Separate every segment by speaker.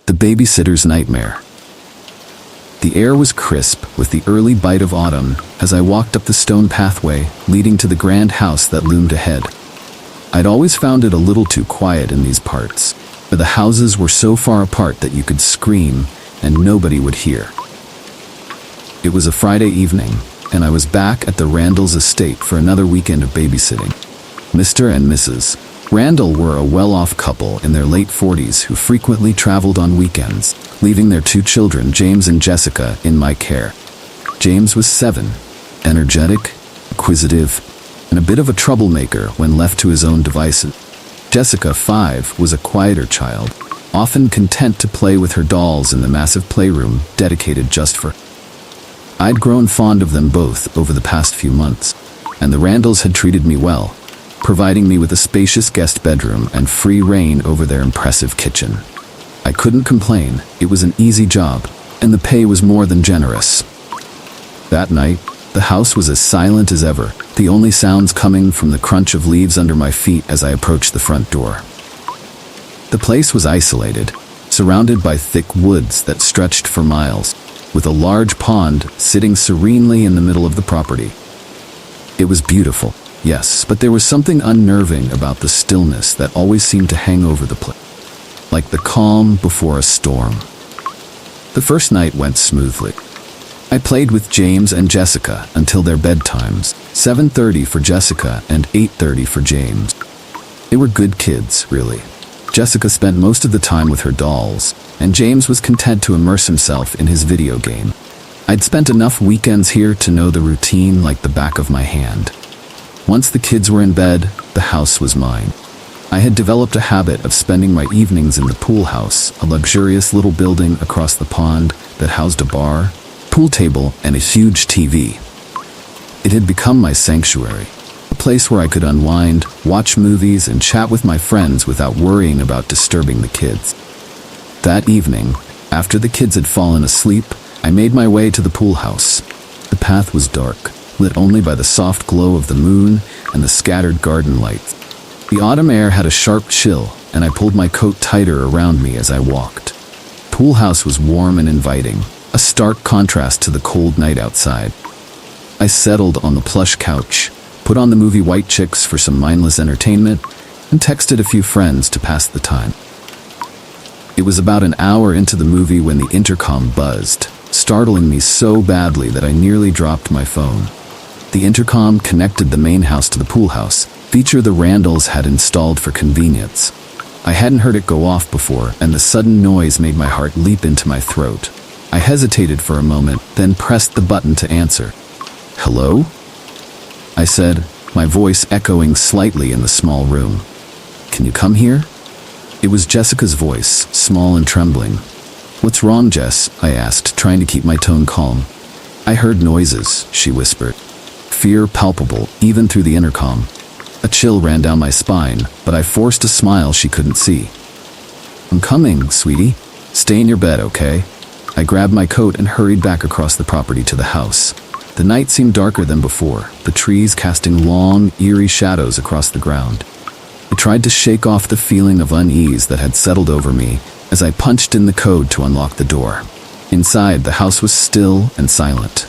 Speaker 1: The Babysitter's Nightmare. The air was crisp with the early bite of autumn as I walked up the stone pathway leading to the grand house that loomed ahead. I'd always found it a little too quiet in these parts, where the houses were so far apart that you could scream and nobody would hear. It was a Friday evening, and I was back at the Randalls' estate for another weekend of babysitting. Mr. and Mrs. Randall were a well-off couple in their late 40s who frequently traveled on weekends, leaving their 2 children, James and Jessica, in my care. James was 7, energetic, inquisitive, and a bit of a troublemaker when left to his own devices. Jessica, 5, was a quieter child, often content to play with her dolls in the massive playroom dedicated just for her. I'd grown fond of them both over the past few months, and the Randalls had treated me well, providing me with a spacious guest bedroom and free reign over their impressive kitchen. I couldn't complain. It was an easy job, and the pay was more than generous. That night, the house was as silent as ever, the only sounds coming from the crunch of leaves under my feet as I approached the front door. The place was isolated, surrounded by thick woods that stretched for miles, with a large pond sitting serenely in the middle of the property. It was beautiful, yes, but there was something unnerving about the stillness that always seemed to hang over the place, like the calm before a storm. The first night went smoothly. I played with James and Jessica until their bedtimes, 7:30 for Jessica and 8:30 for James. They were good kids, really. Jessica spent most of the time with her dolls, and James was content to immerse himself in his video game. I'd spent enough weekends here to know the routine like the back of my hand. Once the kids were in bed, the house was mine. I had developed a habit of spending my evenings in the pool house, a luxurious little building across the pond that housed a bar, pool table, and a huge TV. It had become my sanctuary, a place where I could unwind, watch movies, and chat with my friends without worrying about disturbing the kids. That evening, after the kids had fallen asleep, I made my way to the pool house. The path was dark, lit only by the soft glow of the moon and the scattered garden lights. The autumn air had a sharp chill, and I pulled my coat tighter around me as I walked. The pool house was warm and inviting, a stark contrast to the cold night outside. I settled on the plush couch, put on the movie White Chicks for some mindless entertainment, and texted a few friends to pass the time. It was about an hour into the movie when the intercom buzzed, startling me so badly that I nearly dropped my phone. The intercom connected the main house to the pool house, feature the Randalls had installed for convenience. I hadn't heard it go off before, and the sudden noise made my heart leap into my throat. I hesitated for a moment, then pressed the button to answer. "Hello?" I said, my voice echoing slightly in the small room. "Can you come here?" It was Jessica's voice, small and trembling. "What's wrong, Jess?" I asked, trying to keep my tone calm. "I heard noises," she whispered. Fear palpable, even through the intercom. A chill ran down my spine, but I forced a smile she couldn't see. "I'm coming, sweetie. Stay in your bed, okay?" I grabbed my coat and hurried back across the property to the house. The night seemed darker than before, the trees casting long, eerie shadows across the ground. I tried to shake off the feeling of unease that had settled over me as I punched in the code to unlock the door. Inside, the house was still and silent.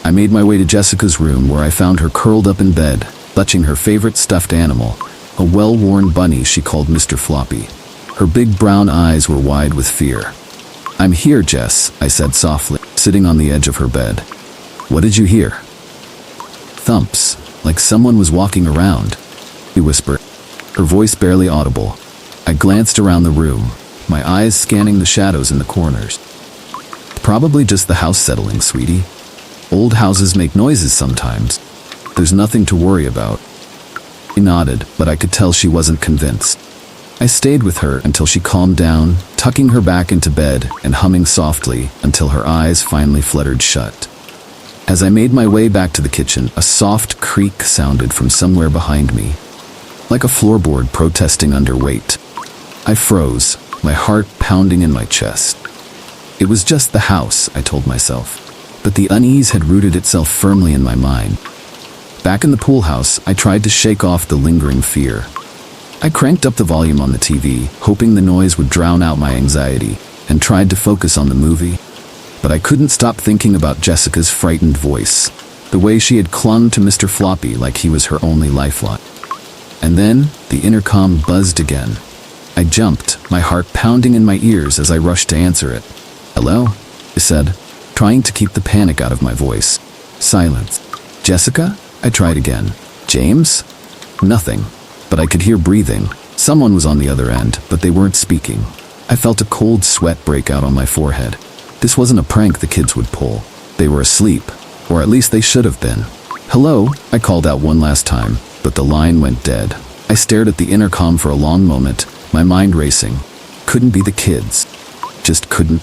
Speaker 1: I made my way to Jessica's room, where I found her curled up in bed, clutching her favorite stuffed animal, a well-worn bunny she called Mr. Floppy. Her big brown eyes were wide with fear. "I'm here, Jess," I said softly, sitting on the edge of her bed. "What did you hear?" "Thumps, like someone was walking around," she whispered, her voice barely audible. I glanced around the room, my eyes scanning the shadows in the corners. "Probably just the house settling, sweetie. Old houses make noises sometimes. There's nothing to worry about." She nodded, but I could tell she wasn't convinced. I stayed with her until she calmed down, tucking her back into bed and humming softly until her eyes finally fluttered shut. As I made my way back to the kitchen, a soft creak sounded from somewhere behind me, like a floorboard protesting under weight. I froze, my heart pounding in my chest. It was just the house, I told myself, but the unease had rooted itself firmly in my mind. Back in the pool house, I tried to shake off the lingering fear. I cranked up the volume on the TV, hoping the noise would drown out my anxiety, and tried to focus on the movie. But I couldn't stop thinking about Jessica's frightened voice, the way she had clung to Mr. Floppy like he was her only lifeline. And then the intercom buzzed again. I jumped, my heart pounding in my ears as I rushed to answer it. "Hello?" I said, trying to keep the panic out of my voice. Silence. "Jessica?" I tried again. "James?" Nothing, but I could hear breathing. Someone was on the other end, but they weren't speaking. I felt a cold sweat break out on my forehead. This wasn't a prank the kids would pull. They were asleep, or at least they should have been. "Hello?" I called out one last time, but the line went dead. I stared at the intercom for a long moment, my mind racing. Couldn't be the kids. Just couldn't.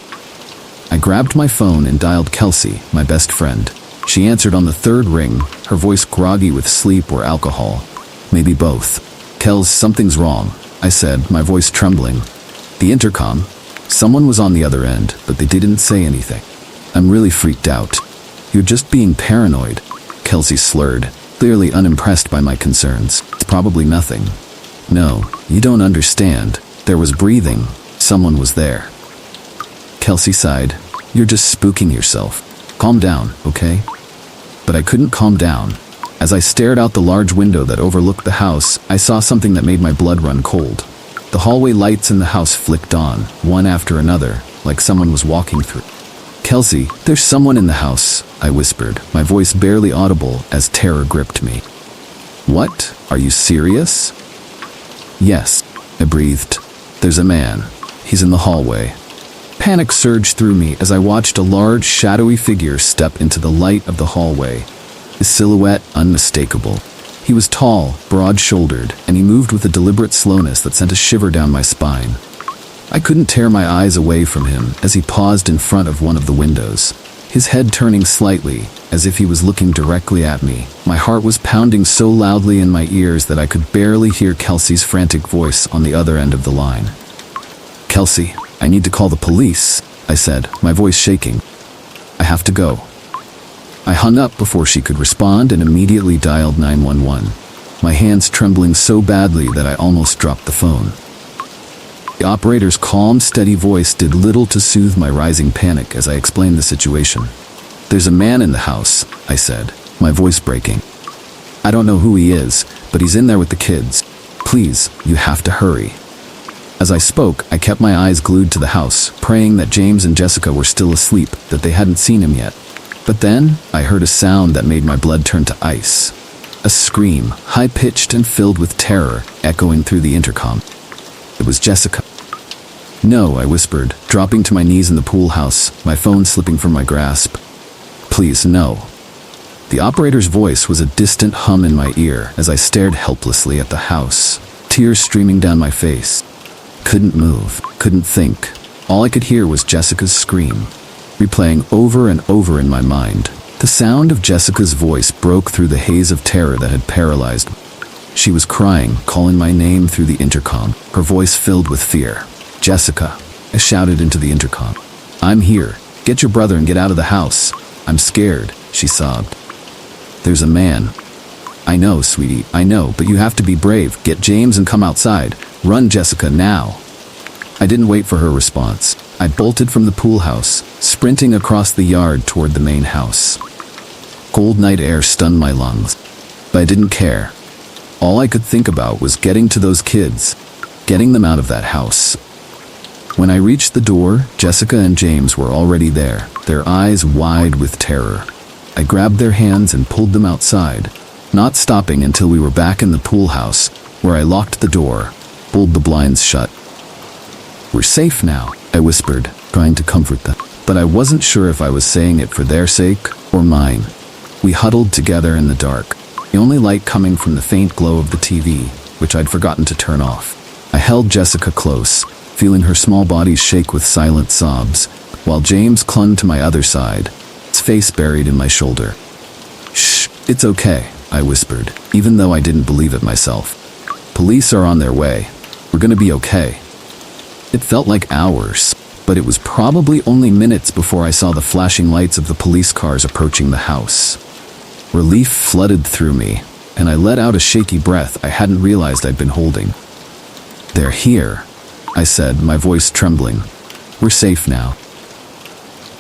Speaker 1: I grabbed my phone and dialed Kelsey, my best friend. She answered on the third ring, her voice groggy with sleep or alcohol. Maybe both. "Kels, something's wrong," I said, my voice trembling. The intercom. Someone was on the other end, but they didn't say anything. "I'm really freaked out." "You're just being paranoid," Kelsey slurred, clearly unimpressed by my concerns. "It's probably nothing." "No, you don't understand. There was breathing. Someone was there." Kelsey sighed. "You're just spooking yourself. Calm down, okay?" But I couldn't calm down. As I stared out the large window that overlooked the house, I saw something that made my blood run cold. The hallway lights in the house flicked on, one after another, like someone was walking through. "Kelsey, there's someone in the house," I whispered, my voice barely audible as terror gripped me. "What? Are you serious?" "Yes," I breathed. "There's a man. He's in the hallway." Panic surged through me as I watched a large, shadowy figure step into the light of the hallway. His silhouette unmistakable. He was tall, broad-shouldered, and he moved with a deliberate slowness that sent a shiver down my spine. I couldn't tear my eyes away from him as he paused in front of one of the windows, his head turning slightly, as if he was looking directly at me. My heart was pounding so loudly in my ears that I could barely hear Kelsey's frantic voice on the other end of the line. "Kelsey, I need to call the police," I said, my voice shaking. "I have to go." I hung up before she could respond and immediately dialed 911, my hands trembling so badly that I almost dropped the phone. The operator's calm, steady voice did little to soothe my rising panic as I explained the situation. "There's a man in the house," I said, my voice breaking. "I don't know who he is, but he's in there with the kids. Please, you have to hurry." As I spoke, I kept my eyes glued to the house, praying that James and Jessica were still asleep, that they hadn't seen him yet. But then, I heard a sound that made my blood turn to ice. A scream, high-pitched and filled with terror, echoing through the intercom. It was Jessica. "No," I whispered, dropping to my knees in the pool house, my phone slipping from my grasp. "Please, no." The operator's voice was a distant hum in my ear as I stared helplessly at the house, tears streaming down my face. Couldn't move, couldn't think. All I could hear was Jessica's scream, replaying over and over in my mind. The sound of Jessica's voice broke through the haze of terror that had paralyzed me. She was crying, calling my name through the intercom, her voice filled with fear. "Jessica," I shouted into the intercom. "I'm here. Get your brother and get out of the house. I'm scared," she sobbed. "There's a man." "I know, sweetie, I know, but you have to be brave. Get James and come outside. Run, Jessica, now." I didn't wait for her response. I bolted from the pool house, sprinting across the yard toward the main house. Cold night air stunned my lungs, but I didn't care. All I could think about was getting to those kids, getting them out of that house. When I reached the door, Jessica and James were already there, their eyes wide with terror. I grabbed their hands and pulled them outside, not stopping until we were back in the pool house, where I locked the door, pulled the blinds shut. "We're safe now," I whispered, trying to comfort them. But I wasn't sure if I was saying it for their sake or mine. We huddled together in the dark, the only light coming from the faint glow of the TV, which I'd forgotten to turn off. I held Jessica close, feeling her small body shake with silent sobs, while James clung to my other side, his face buried in my shoulder. "Shh, it's okay," I whispered, even though I didn't believe it myself. "Police are on their way. We're gonna be okay." It felt like hours, but it was probably only minutes before I saw the flashing lights of the police cars approaching the house. Relief flooded through me, and I let out a shaky breath I hadn't realized I'd been holding. "They're here," I said, my voice trembling. We're safe now."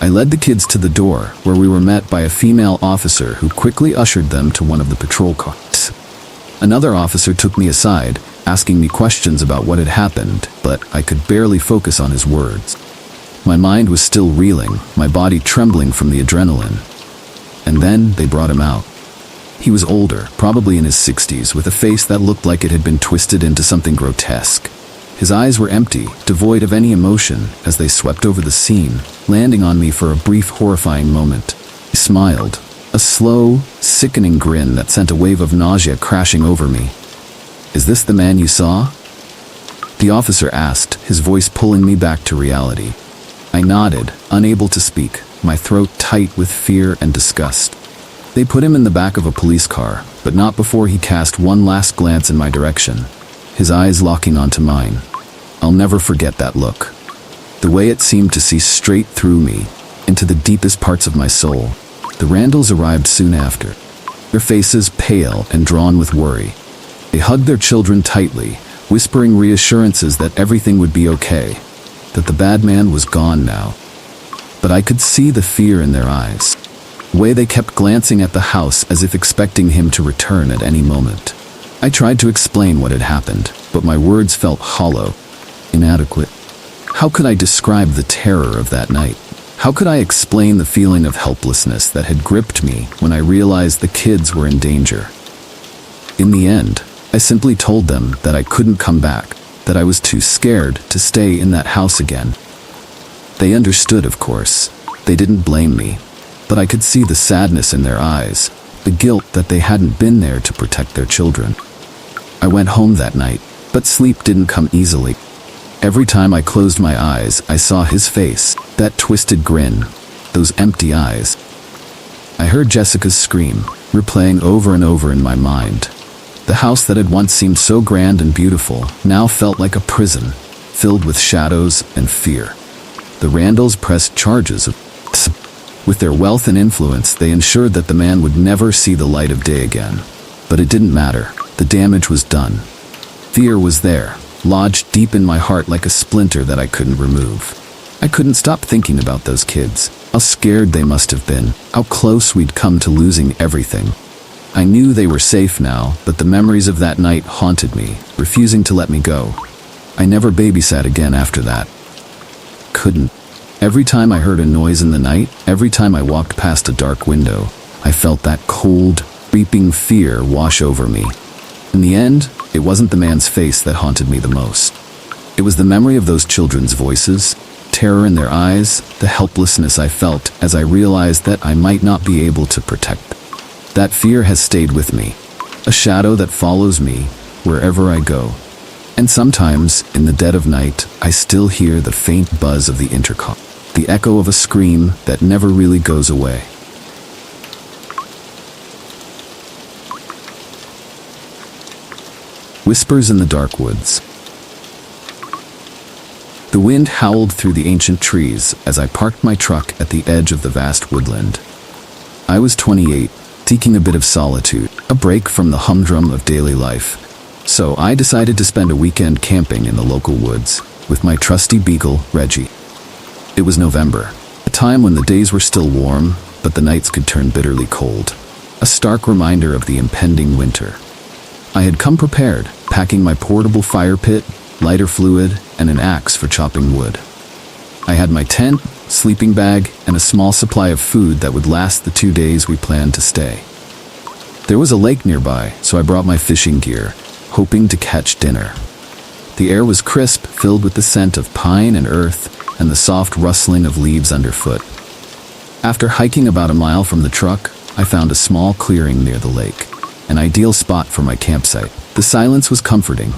Speaker 1: I led the kids to the door, where we were met by a female officer who quickly ushered them to one of the patrol cars. Another officer took me aside, asking me questions about what had happened, but I could barely focus on his words. My mind was still reeling, my body trembling from the adrenaline. And then they brought him out. He was older, probably in his 60s, with a face that looked like it had been twisted into something grotesque. His eyes were empty, devoid of any emotion, as they swept over the scene, landing on me for a brief, horrifying moment. He smiled, a slow, sickening grin that sent a wave of nausea crashing over me. "Is this the man you saw?" the officer asked, his voice pulling me back to reality. I nodded, unable to speak, my throat tight with fear and disgust. They put him in the back of a police car, but not before he cast one last glance in my direction, his eyes locking onto mine. I'll never forget that look. The way it seemed to see straight through me, into the deepest parts of my soul. The Randalls arrived soon after, their faces pale and drawn with worry. They hugged their children tightly, whispering reassurances that everything would be okay, that the bad man was gone now. But I could see the fear in their eyes, the way they kept glancing at the house as if expecting him to return at any moment. I tried to explain what had happened, but my words felt hollow, inadequate. How could I describe the terror of that night? How could I explain the feeling of helplessness that had gripped me when I realized the kids were in danger? In the end, I simply told them that I couldn't come back, that I was too scared to stay in that house again. They understood, of course. They didn't blame me, but I could see the sadness in their eyes, the guilt that they hadn't been there to protect their children. I went home that night, but sleep didn't come easily. Every time I closed my eyes, I saw his face, that twisted grin, those empty eyes. I heard Jessica's scream, replaying over and over in my mind. The house that had once seemed so grand and beautiful now felt like a prison, filled with shadows and fear. The Randalls pressed charges of with their wealth and influence, they ensured that the man would never see the light of day again. But it didn't matter. The damage was done. Fear was there, lodged deep in my heart like a splinter that I couldn't remove. I couldn't stop thinking about those kids, how scared they must have been, how close we'd come to losing everything. I knew they were safe now, but the memories of that night haunted me, refusing to let me go. I never babysat again after that. Couldn't. Every time I heard a noise in the night, every time I walked past a dark window, I felt that cold, creeping fear wash over me. In the end, it wasn't the man's face that haunted me the most. It was the memory of those children's voices, terror in their eyes, the helplessness I felt as I realized that I might not be able to protect them. That fear has stayed with me, a shadow that follows me wherever I go. And sometimes, in the dead of night, I still hear the faint buzz of the intercom, the echo of a scream that never really goes away. Whispers in the dark woods. The wind howled through the ancient trees as I parked my truck at the edge of the vast woodland. I was 28, seeking a bit of solitude, a break from the humdrum of daily life. So I decided to spend a weekend camping in the local woods with my trusty beagle, Reggie. It was November, a time when the days were still warm, but the nights could turn bitterly cold. A stark reminder of the impending winter. I had come prepared, packing my portable fire pit, lighter fluid, and an axe for chopping wood. I had my tent, sleeping bag, and a small supply of food that would last the 2 days we planned to stay. There was a lake nearby, so I brought my fishing gear, hoping to catch dinner. The air was crisp, filled with the scent of pine and earth, and the soft rustling of leaves underfoot. After hiking about a mile from the truck, I found a small clearing near the lake, an ideal spot for my campsite. The silence was comforting,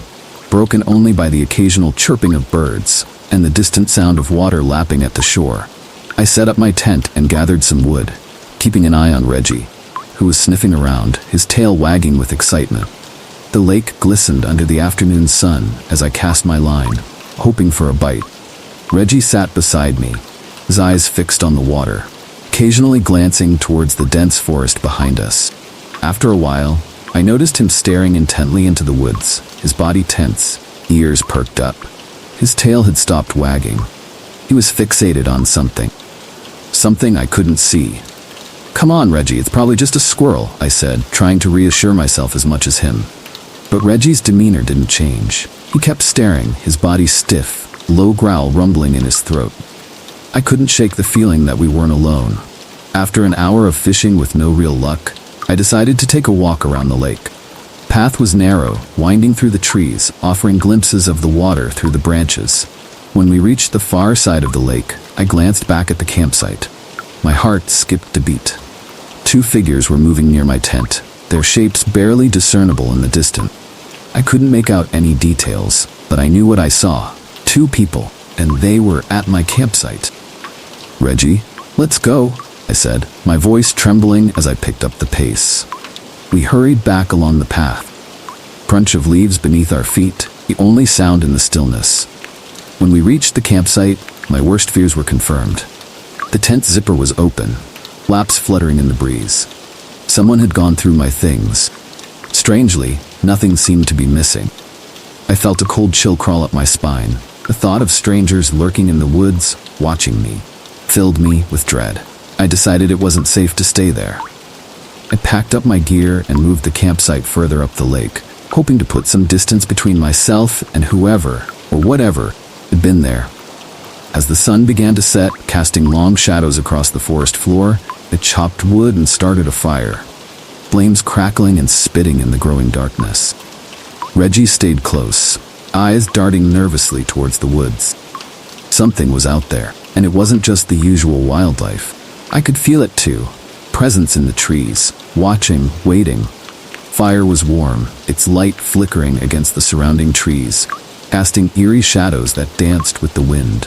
Speaker 1: broken only by the occasional chirping of birds and the distant sound of water lapping at the shore. I set up my tent and gathered some wood, keeping an eye on Reggie, who was sniffing around, his tail wagging with excitement. The lake glistened under the afternoon sun as I cast my line, hoping for a bite. Reggie sat beside me, his eyes fixed on the water, occasionally glancing towards the dense forest behind us. After a while, I noticed him staring intently into the woods, his body tense, ears perked up. His tail had stopped wagging. He was fixated on something. Something I couldn't see. "Come on, Reggie, it's probably just a squirrel," I said, trying to reassure myself as much as him. But Reggie's demeanor didn't change. He kept staring, his body stiff, low growl rumbling in his throat. I couldn't shake the feeling that we weren't alone. After an hour of fishing with no real luck, I decided to take a walk around the lake. Path was narrow, winding through the trees, offering glimpses of the water through the branches. When we reached the far side of the lake, I glanced back at the campsite. My heart skipped a beat. 2 figures were moving near my tent, their shapes barely discernible in the distance. I couldn't make out any details, but I knew what I saw. 2 people, and they were at my campsite. "Reggie, let's go," I said, my voice trembling as I picked up the pace. We hurried back along the path. Crunch of leaves beneath our feet, the only sound in the stillness. When we reached the campsite, my worst fears were confirmed. The tent zipper was open, flaps fluttering in the breeze. Someone had gone through my things. Strangely, nothing seemed to be missing. I felt a cold chill crawl up my spine. The thought of strangers lurking in the woods, watching me, filled me with dread. I decided it wasn't safe to stay there. I packed up my gear and moved the campsite further up the lake, hoping to put some distance between myself and whoever, or whatever, had been there. As the sun began to set, casting long shadows across the forest floor, I chopped wood and started a fire, flames crackling and spitting in the growing darkness. Reggie stayed close, eyes darting nervously towards the woods. Something was out there, and it wasn't just the usual wildlife. I could feel it too, presence in the trees, watching, waiting. Fire was warm, its light flickering against the surrounding trees, casting eerie shadows that danced with the wind.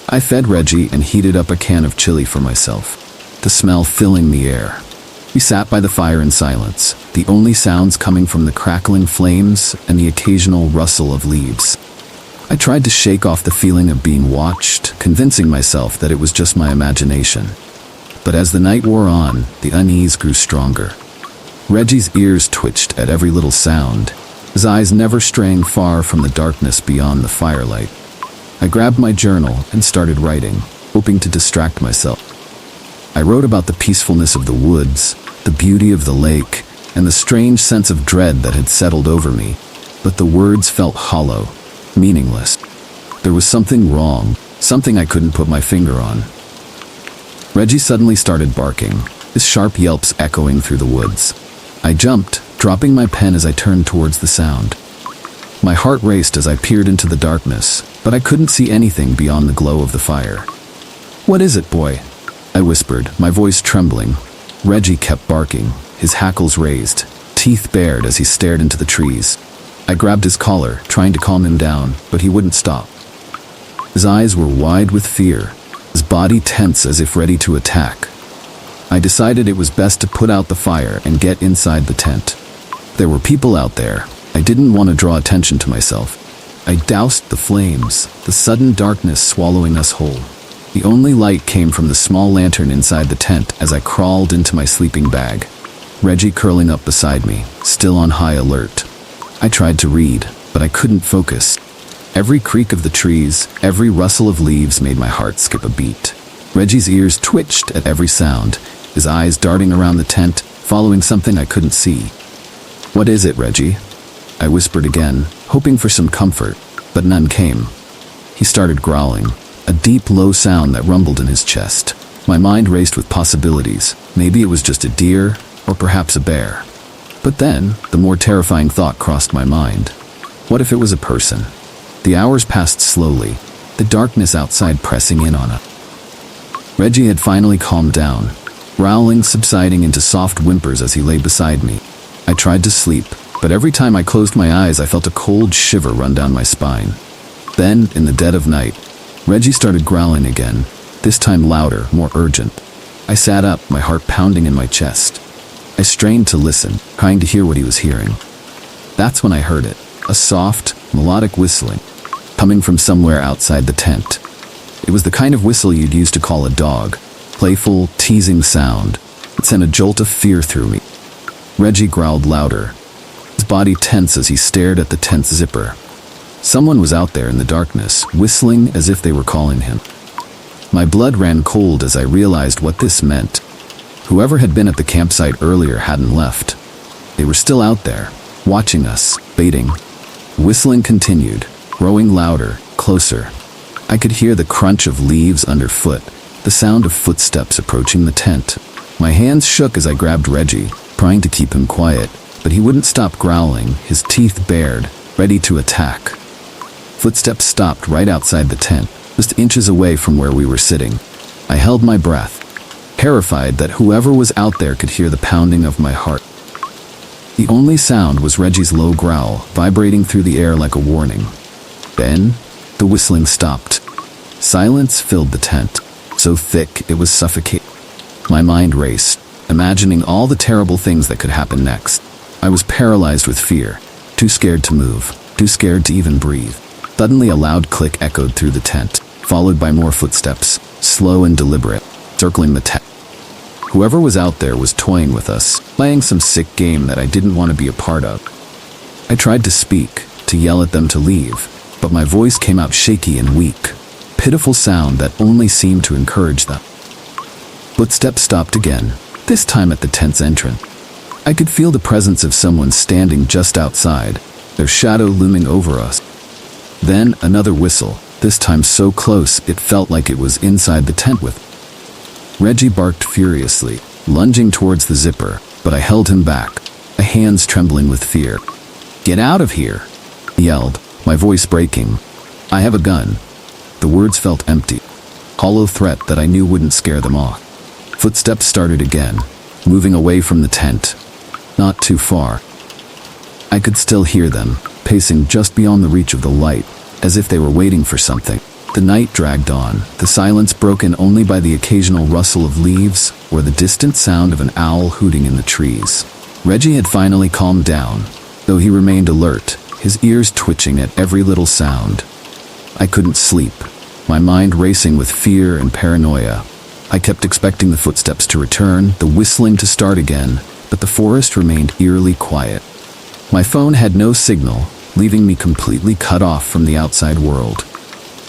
Speaker 1: I fed Reggie and heated up a can of chili for myself, the smell filling the air. We sat by the fire in silence, the only sounds coming from the crackling flames and the occasional rustle of leaves. I tried to shake off the feeling of being watched, convincing myself that it was just my imagination. But as the night wore on, the unease grew stronger. Reggie's ears twitched at every little sound, his eyes never straying far from the darkness beyond the firelight. I grabbed my journal and started writing, hoping to distract myself. I wrote about the peacefulness of the woods, the beauty of the lake, and the strange sense of dread that had settled over me, but the words felt hollow, meaningless. There was something wrong, something I couldn't put my finger on. Reggie suddenly started barking, his sharp yelps echoing through the woods. I jumped, dropping my pen as I turned towards the sound. My heart raced as I peered into the darkness, but I couldn't see anything beyond the glow of the fire. "What is it, boy?" I whispered, my voice trembling. Reggie kept barking, his hackles raised, teeth bared as he stared into the trees. I grabbed his collar, trying to calm him down, but he wouldn't stop. His eyes were wide with fear, his body tense as if ready to attack. I decided it was best to put out the fire and get inside the tent. There were people out there. I didn't want to draw attention to myself. I doused the flames, the sudden darkness swallowing us whole. The only light came from the small lantern inside the tent as I crawled into my sleeping bag. Reggie curling up beside me, still on high alert. I tried to read, but I couldn't focus. Every creak of the trees, every rustle of leaves made my heart skip a beat. Reggie's ears twitched at every sound, his eyes darting around the tent, following something I couldn't see. "What is it, Reggie?" I whispered again, hoping for some comfort, but none came. He started growling, a deep, low sound that rumbled in his chest. My mind raced with possibilities. Maybe it was just a deer, or perhaps a bear. But then, the more terrifying thought crossed my mind. What if it was a person? The hours passed slowly, the darkness outside pressing in on us. Reggie had finally calmed down, growling subsiding into soft whimpers as he lay beside me. I tried to sleep, but every time I closed my eyes I felt a cold shiver run down my spine. Then, in the dead of night, Reggie started growling again, this time louder, more urgent. I sat up, my heart pounding in my chest. I strained to listen, trying to hear what he was hearing. That's when I heard it, a soft, melodic whistling, coming from somewhere outside the tent. It was the kind of whistle you'd use to call a dog, playful, teasing sound. It sent a jolt of fear through me. Reggie growled louder, his body tense as he stared at the tent zipper. Someone was out there in the darkness, whistling as if they were calling him. My blood ran cold as I realized what this meant. Whoever had been at the campsite earlier hadn't left. They were still out there, watching us, baiting. Whistling continued, growing louder, closer. I could hear the crunch of leaves underfoot, the sound of footsteps approaching the tent. My hands shook as I grabbed Reggie, trying to keep him quiet, but he wouldn't stop growling, his teeth bared, ready to attack. Footsteps stopped right outside the tent, just inches away from where we were sitting. I held my breath, terrified that whoever was out there could hear the pounding of my heart. The only sound was Reggie's low growl, vibrating through the air like a warning. Then, the whistling stopped. Silence filled the tent, so thick it was suffocating. My mind raced, imagining all the terrible things that could happen next. I was paralyzed with fear, too scared to move, too scared to even breathe. Suddenly a loud click echoed through the tent, followed by more footsteps, slow and deliberate, circling the tent. Whoever was out there was toying with us, playing some sick game that I didn't want to be a part of. I tried to speak, to yell at them to leave, but my voice came out shaky and weak, pitiful sound that only seemed to encourage them. Footsteps stopped again, this time at the tent's entrance. I could feel the presence of someone standing just outside, their shadow looming over us. Then another whistle, this time so close it felt like it was inside the tent with me. Reggie barked furiously, lunging towards the zipper, but I held him back, my hands trembling with fear. "Get out of here!" he yelled, my voice breaking. "I have a gun." The words felt empty, hollow threat that I knew wouldn't scare them off. Footsteps started again, moving away from the tent. Not too far. I could still hear them, pacing just beyond the reach of the light, as if they were waiting for something. The night dragged on, the silence broken only by the occasional rustle of leaves or the distant sound of an owl hooting in the trees. Reggie had finally calmed down, though he remained alert, his ears twitching at every little sound. I couldn't sleep, my mind racing with fear and paranoia. I kept expecting the footsteps to return, the whistling to start again, but the forest remained eerily quiet. My phone had no signal, leaving me completely cut off from the outside world.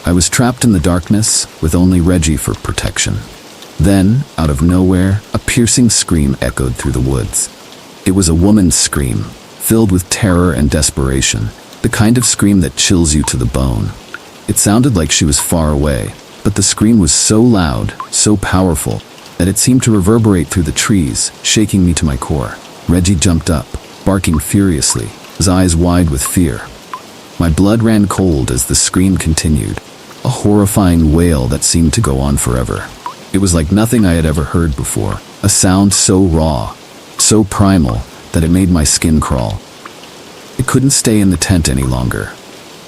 Speaker 1: I was trapped in the darkness, with only Reggie for protection. Then, out of nowhere, a piercing scream echoed through the woods. It was a woman's scream, filled with terror and desperation, the kind of scream that chills you to the bone. It sounded like she was far away, but the scream was so loud, so powerful, that it seemed to reverberate through the trees, shaking me to my core. Reggie jumped up, barking furiously, his eyes wide with fear. My blood ran cold as the scream continued, a horrifying wail that seemed to go on forever. It was like nothing I had ever heard before, a sound so raw, so primal, that it made my skin crawl. I couldn't stay in the tent any longer.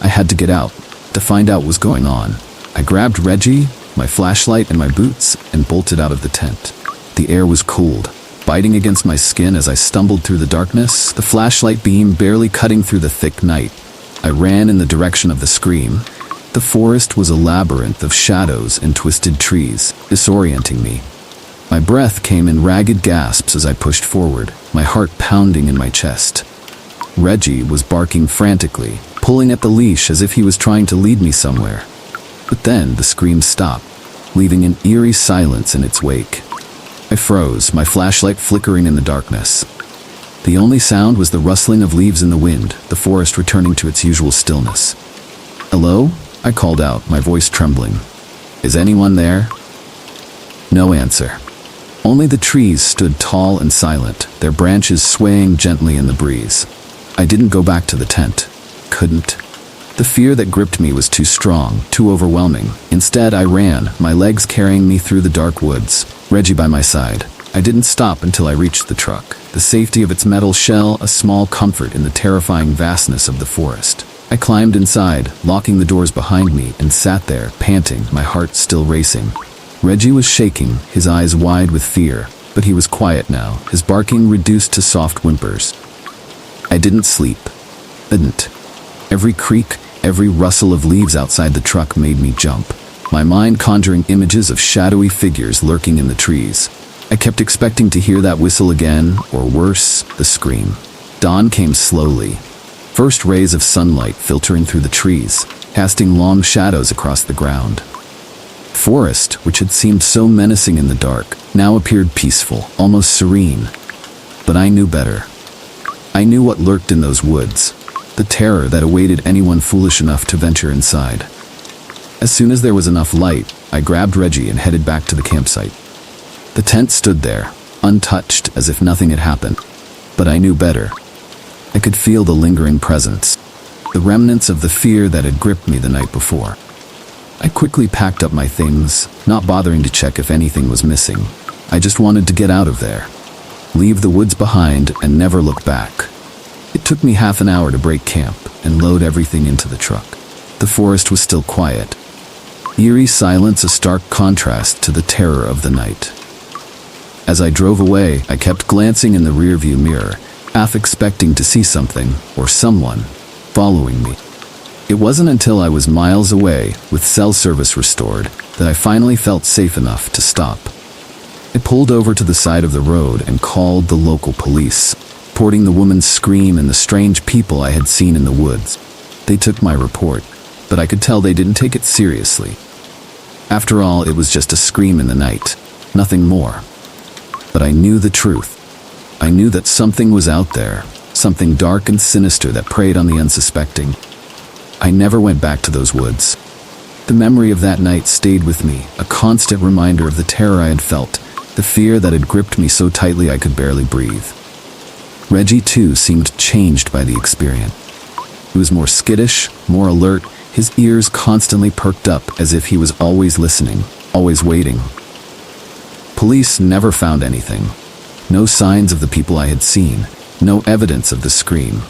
Speaker 1: I had to get out, to find out what was going on. I grabbed Reggie, my flashlight and my boots, and bolted out of the tent. The air was cold, biting against my skin as I stumbled through the darkness, the flashlight beam barely cutting through the thick night. I ran in the direction of the scream. The forest was a labyrinth of shadows and twisted trees, disorienting me. My breath came in ragged gasps as I pushed forward, my heart pounding in my chest. Reggie was barking frantically, pulling at the leash as if he was trying to lead me somewhere. But then the scream stopped, leaving an eerie silence in its wake. I froze, my flashlight flickering in the darkness. The only sound was the rustling of leaves in the wind, the forest returning to its usual stillness. "Hello?" I called out, my voice trembling. "Is anyone there?" No answer. Only the trees stood tall and silent, their branches swaying gently in the breeze. I didn't go back to the tent. Couldn't. The fear that gripped me was too strong, too overwhelming. Instead, I ran, my legs carrying me through the dark woods, Reggie by my side. I didn't stop until I reached the truck, the safety of its metal shell a small comfort in the terrifying vastness of the forest. I climbed inside, locking the doors behind me, and sat there, panting, my heart still racing. Reggie was shaking, his eyes wide with fear, but he was quiet now, his barking reduced to soft whimpers. I didn't sleep. Didn't. Every creak, every rustle of leaves outside the truck made me jump, my mind conjuring images of shadowy figures lurking in the trees. I kept expecting to hear that whistle again, or worse, the scream. Dawn came slowly. First rays of sunlight filtering through the trees, casting long shadows across the ground. Forest, which had seemed so menacing in the dark, now appeared peaceful, almost serene. But I knew better. I knew what lurked in those woods, the terror that awaited anyone foolish enough to venture inside. As soon as there was enough light, I grabbed Reggie and headed back to the campsite. The tent stood there, untouched, as if nothing had happened. But I knew better. I could feel the lingering presence, the remnants of the fear that had gripped me the night before. I quickly packed up my things, not bothering to check if anything was missing. I just wanted to get out of there, leave the woods behind, and never look back. It took me half an hour to break camp and load everything into the truck. The forest was still quiet. Eerie silence, a stark contrast to the terror of the night. As I drove away, I kept glancing in the rearview mirror, half expecting to see something, or someone, following me. It wasn't until I was miles away, with cell service restored, that I finally felt safe enough to stop. I pulled over to the side of the road and called the local police, reporting the woman's scream and the strange people I had seen in the woods. They took my report, but I could tell they didn't take it seriously. After all, it was just a scream in the night, nothing more. But I knew the truth. I knew that something was out there, something dark and sinister that preyed on the unsuspecting. I never went back to those woods. The memory of that night stayed with me, a constant reminder of the terror I had felt, the fear that had gripped me so tightly I could barely breathe. Reggie, too, seemed changed by the experience. He was more skittish, more alert, his ears constantly perked up as if he was always listening, always waiting. Police never found anything. No signs of the people I had seen, no evidence of the scream.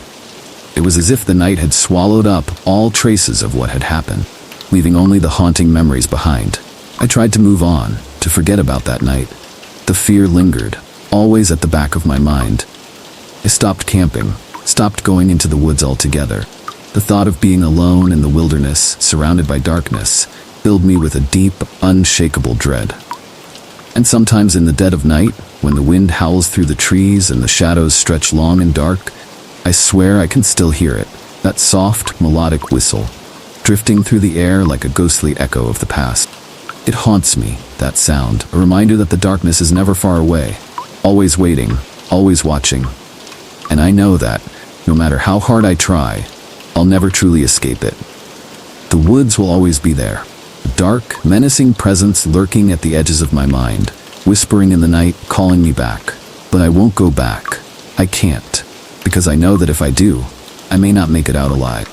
Speaker 1: It was as if the night had swallowed up all traces of what had happened, leaving only the haunting memories behind. I tried to move on, to forget about that night. The fear lingered, always at the back of my mind. I stopped camping, stopped going into the woods altogether. The thought of being alone in the wilderness, surrounded by darkness, filled me with a deep, unshakable dread. And sometimes in the dead of night, when the wind howls through the trees and the shadows stretch long and dark, I swear I can still hear it, that soft, melodic whistle, drifting through the air like a ghostly echo of the past. It haunts me, that sound, a reminder that the darkness is never far away, always waiting, always watching. And I know that, no matter how hard I try, I'll never truly escape it. The woods will always be there, a dark, menacing presence lurking at the edges of my mind, whispering in the night, calling me back. But I won't go back. I can't. Because I know that if I do, I may not make it out alive.